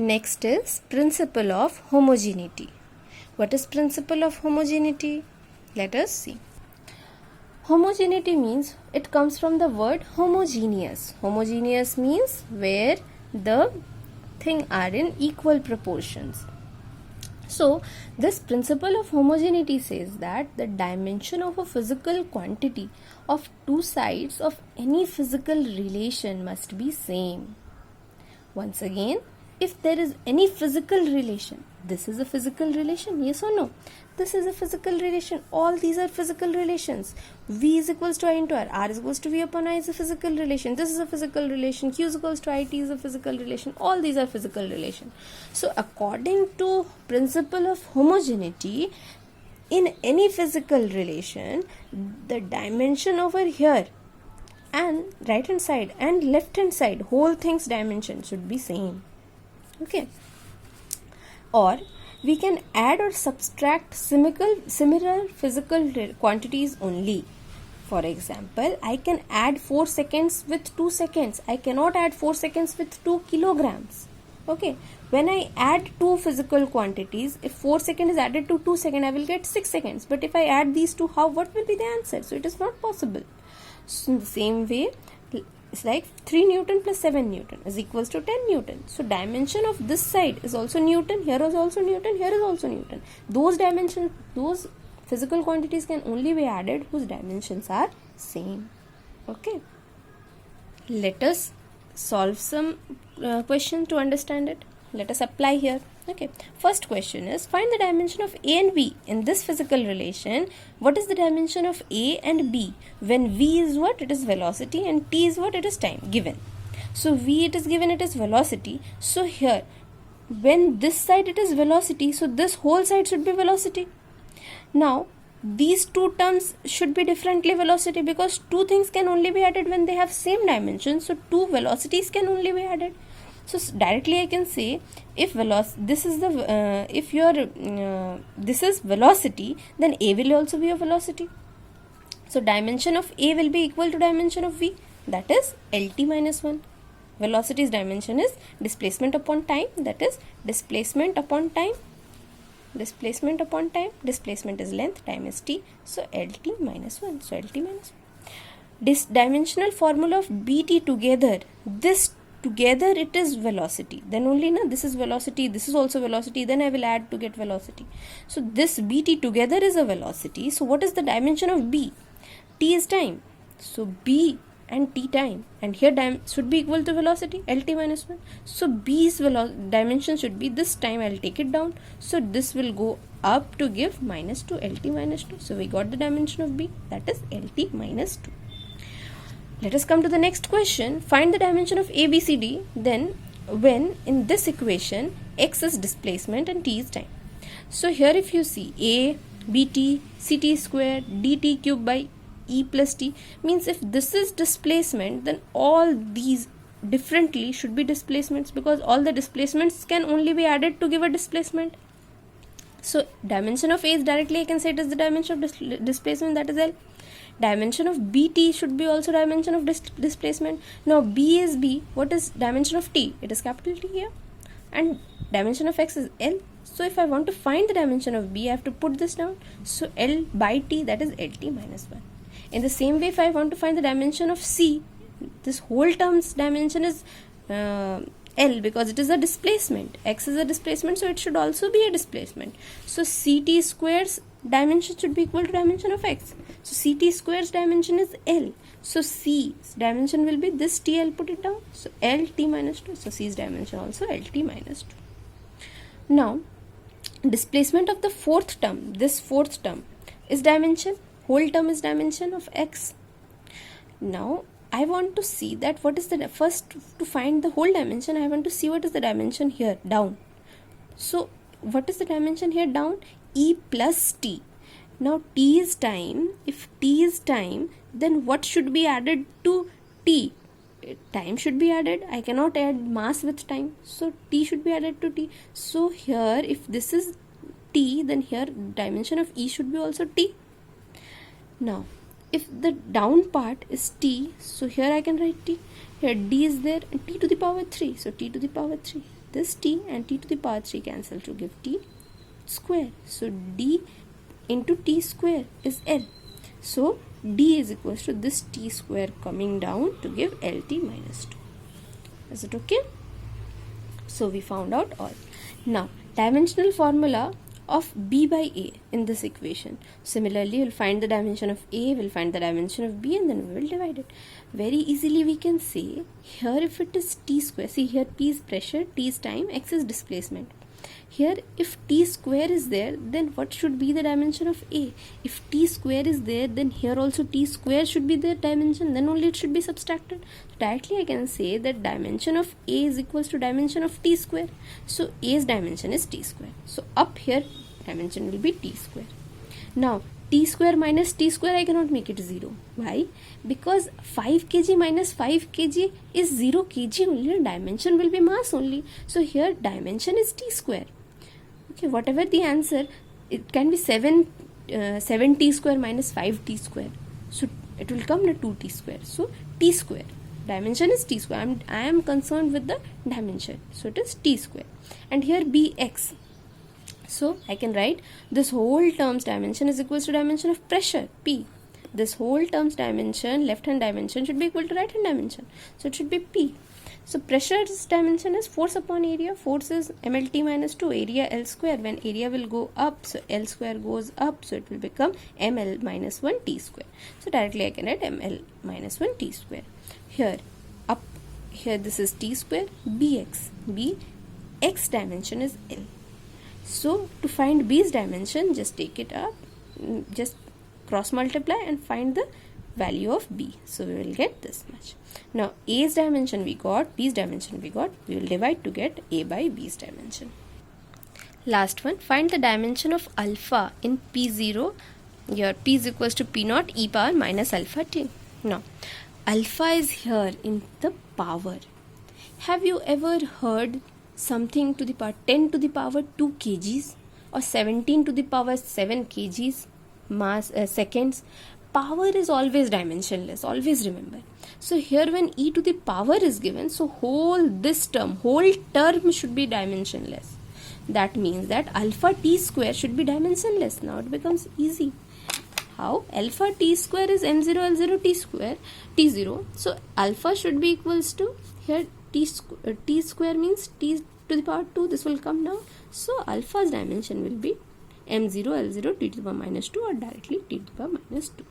Next is principle of homogeneity. What is principle of homogeneity? Let us see. Homogeneity means it comes from the word homogeneous. Homogeneous means where the thing are in equal proportions. So this principle of homogeneity says that the dimension of a physical quantity of two sides of any physical relation must be same. Once again, if there is any physical relation, this is a physical relation, yes or no? This is a physical relation. All these are physical relations. V is equals to I into R is equals to V upon I is a physical relation. This is a physical relation. Q is equals to IT is a physical relation. All these are physical relation. So according to principle of homogeneity, in any physical relation, the dimension over here and right hand side and left hand side, whole thing's dimension should be same. Okay. Or we can add or subtract similar physical quantities only. For example, I can add 4 seconds with 2 seconds. I cannot add 4 seconds with 2 kilograms. Okay. When I add two physical quantities, if 4 seconds is added to 2 seconds, I will get 6 seconds. But if I add these two, what will be the answer? So it is not possible. So in the same way, it's like 3 Newton plus 7 Newton is equals to 10 Newton. So dimension of this side is also Newton, here is also Newton, here is also Newton. Those dimensions, those physical quantities can only be added whose dimensions are same. Okay. Let us solve some question to understand it. Let us apply here. Okay. First question is, find the dimension of A and B in this physical relation. What is the dimension of A and B when V is what? It is velocity, and T is what? It is time given. So V it is given, it is velocity. So here, when this side it is velocity, so this whole side should be velocity. Now these two terms should be differently velocity, because two things can only be added when they have same dimension. So two velocities can only be added. So directly I can say, if this is velocity, then A will also be a velocity. So dimension of A will be equal to dimension of V, that is LT minus 1. Velocity's dimension is displacement upon time, that is displacement upon time. Displacement upon time, displacement is length, time is T, so LT minus 1. So LT minus 1. This dimensional formula of BT together, this together it is velocity, then only this is velocity, this is also velocity, then I will add to get velocity. So this BT together is a velocity. So what is the dimension of B? T is time, so B and T time, and here should be equal to velocity, LT minus 1. So B's dimension should be this time, I will take it down, so this will go up to give minus 2, LT minus 2. So we got the dimension of B, that is LT minus 2. Let us come to the next question. Find the dimension of ABCD then when in this equation x is displacement and t is time. So here if you see A, BT, CT square, DT cube by E plus T, means if this is displacement, then all these differently should be displacements, because all the displacements can only be added to give a displacement. So dimension of A is directly I can say it is the dimension of displacement, that is L. Dimension of BT should be also dimension of displacement. Now B is B. What is dimension of T? It is capital T here. And dimension of X is L. So if I want to find the dimension of B, I have to put this down. So L by T, that is LT minus 1. In the same way, if I want to find the dimension of C, this whole term's dimension is L, because it is a displacement. X is a displacement, so it should also be a displacement. So CT square's dimension should be equal to dimension of X. So CT square's dimension is L. So C's dimension will be this T, I'll put it down. So LT minus 2. So C's dimension also LT minus 2. Now, displacement of the fourth term, this fourth term is dimension. Whole term is dimension of X. Now, I want to see that what is the, first to find the whole dimension, I want to see what is the dimension here, down. So, what is the dimension here, down? E plus T. Now, T is time. If T is time, then what should be added to T? Time should be added. I cannot add mass with time. So, T should be added to T. So, here, if this is T, then here dimension of E should be also T. Now, if the down part is T, so here I can write T. Here D is there and T to the power 3. So T to the power 3. this t and t to the power 3 cancel to give t square. So d into t square is L. So d is equals to this t square coming down to give LT minus 2. Is it okay? So we found out all. Now dimensional formula of b by a in this equation. Similarly, we'll find the dimension of a, we'll find the dimension of b, and then we will divide it. Very easily we can say here if it is t square, see here p is pressure, t is time, x is displacement. Here if t square is there, then what should be the dimension of a? If t square is there, then here also t square should be the dimension, then only it should be subtracted. Directly I can say that dimension of a is equals to dimension of t square. So a's dimension is t square. So up here dimension will be t square. Now t square minus t square I cannot make it 0. Why? Because 5 kg minus 5 kg is 0 kg only, dimension will be mass only. So here dimension is t square. Okay, whatever the answer, it can be 7t square minus 5t square. So it will come to 2t square. So t square. Dimension is t square. I am concerned with the dimension. So it is t square. And here bx. So I can write this whole term's dimension is equals to dimension of pressure, P. This whole term's dimension, left hand dimension should be equal to right hand dimension. So it should be P. So pressure's dimension is force upon area. Force is mLT minus 2, area L square. When area will go up, so L square goes up, so it will become mL minus 1 T square. So directly I can write mL minus 1 T square. Here, up here this is T square, Bx. Bx dimension is L. So to find b's dimension, just take it up, just cross multiply and find the value of b. So we will get this much. Now a's dimension we got, b's dimension we got, we will divide to get a by b's dimension. Last one, find the dimension of alpha in P0. Here P is equals to P0 e power minus alpha t. Now alpha is here in the power. Have you ever heard something to the power 10 to the power 2 kgs or 17 to the power 7 kgs mass seconds? Power is always dimensionless, always remember. So here when e to the power is given, so whole term should be dimensionless. That means that alpha t square should be dimensionless. Now it becomes easy. How? Alpha t square is m0 l0 t square t0. So alpha should be equals to here t square means t to the power 2. This will come down. So alpha's dimension will be m0 l0 t to the power minus 2 or directly t to the power minus 2.